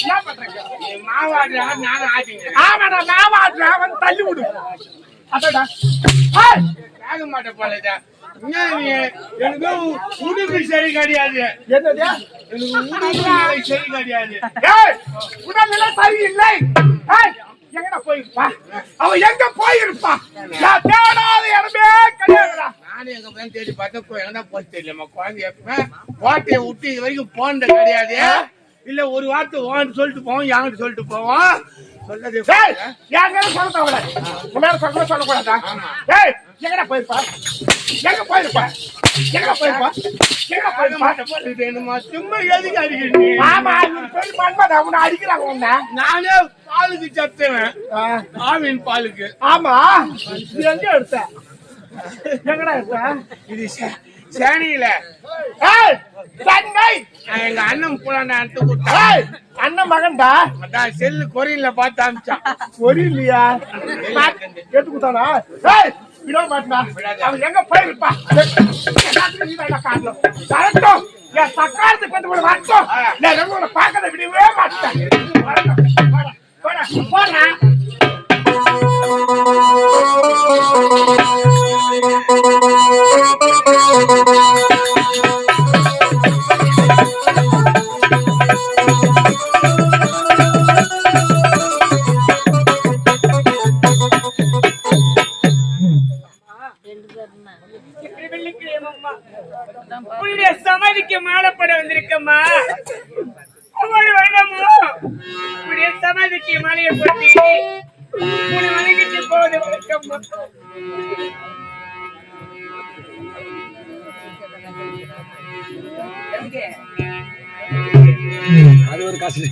என்ன பண்றீங்க? நீ மாவாடுறா நானும் ஆட்டிங்க. ஆமாடா மாவாடுறா வந்து தள்ளி விடு. அதடா கேட்க மாட்டேன் போலதா. எனக்கு உடுப்பு சரி கிடையாது. என்னது? எனக்கு உடுப்பு சரி கிடையாது. உடல்நிலை சரியில்லை. எங்கடா போயிருப்பா? அவ எங்க போயிருப்பா? நான் தேடாத இடமே கிடையாதுடா. நானும் எங்க பையன் தேடி பார்த்தா எங்கன்னா போச்சு தெரியலம்மா. குழந்தை கோட்டையை விட்டு இது வரைக்கும் போனது கிடையாது. இல்ல ஒரு வார்த்தை ஓன்னு சொல்லிட்டு போவோம், யாங்கிட்ட சொல்லிட்டு போவோம். சொல்லது எங்க சொல்ல தவற சொல்லக்கூடாதா? எங்கடா போயிருப்பா? எங்க போயிருப்பா? எங்க போயிருப்பா? எங்க போயிருப்பா? சும்மா எதுக்கு அடிக்கிறீங்க? ஆமா உன்னை அடிக்கிறாங்க. உன்ன நானே பாலுக்கு சத்துவேன். ஆவின் பாலுக்கு. ஆமா எங்க எடுத்த? எங்கடா எடுத்த? இது சேனியில சென்னை. எங்க அண்ணன் புலான எடுத்து கொடுத்தா. அண்ணன் மகன்டா. அதான் செல்லு கொரியன்ல பார்த்து அனுப்பிச்சான். கொரியன்லையா கேட்டு கொடுத்தானா? விட மாட்டா. அவன் எங்க போயிருப்பா? காரணம் என் சக்காரத்துக்கு வந்து கூட வரட்டும். நான் ரெண்டு பார்க்கறத விடவே மாட்டேன். போறேன். சமாதிக்கு மாலைப்பட வந்திருக்கம்மா. சமாதிக்கு மாலையை போட்டி வணங்கிட்டு போவது வணக்கம்மா. அது ஒரு காசு.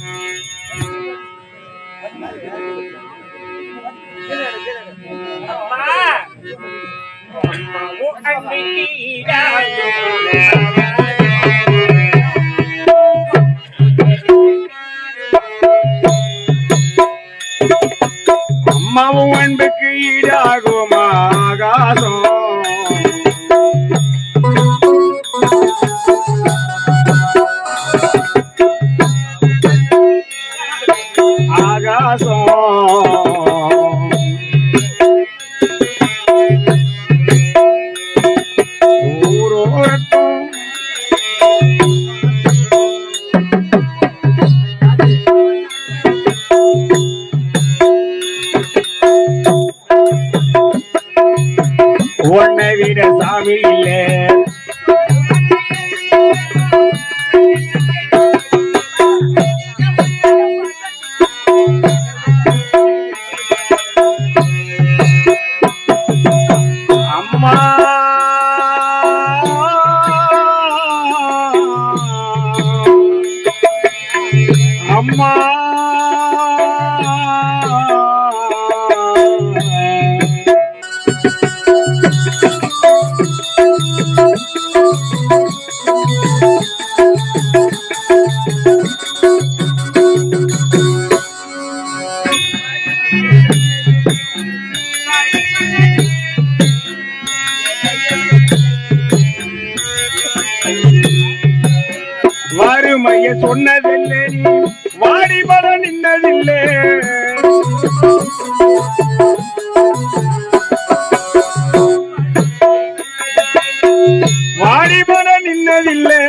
அம்மாவும் அன்புக்கு ஈடாகும் ஆகாசம். ஆகாசம் உன்னை விட சாமி இல்லை. அம்மா அம்மா வறுமைய சொன்னதில்லை, நீ வாடிபட நின்னதில்லை. வாடிபட நின்னதில்லை.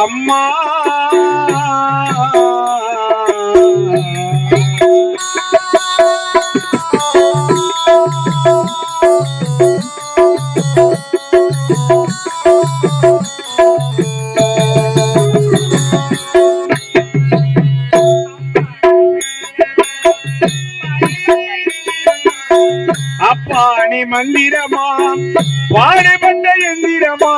அம்மா அப்பா நீ மந்திரமா பாடுபட்ட எந்திரமா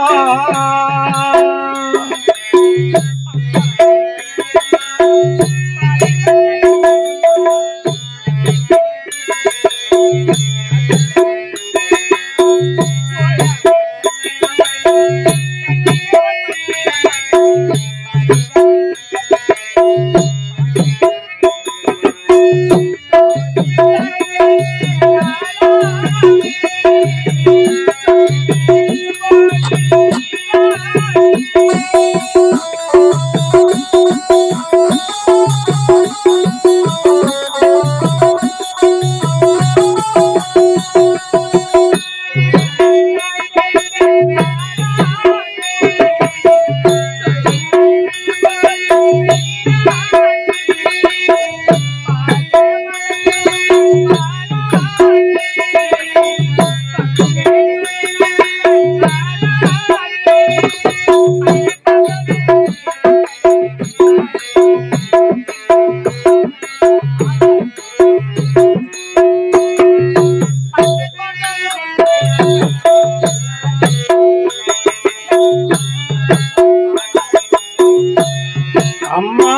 அம்மா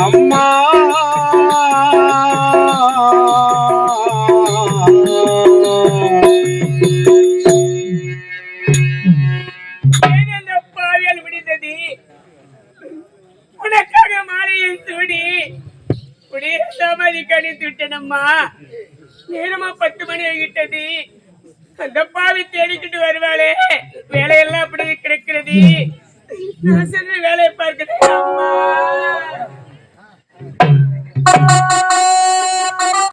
அம்மா பாவியால் விடுத்தது உனக்காக மாலையை சூடி உடைய சமாதி கணித்து விட்டனம்மா. நேரமா 10 மணி ஆகிட்டது. அந்த பாவி தேடிக்கிட்டு வருவாளே, வேலையெல்லாம் அப்படி கிடக்கிறது. நான்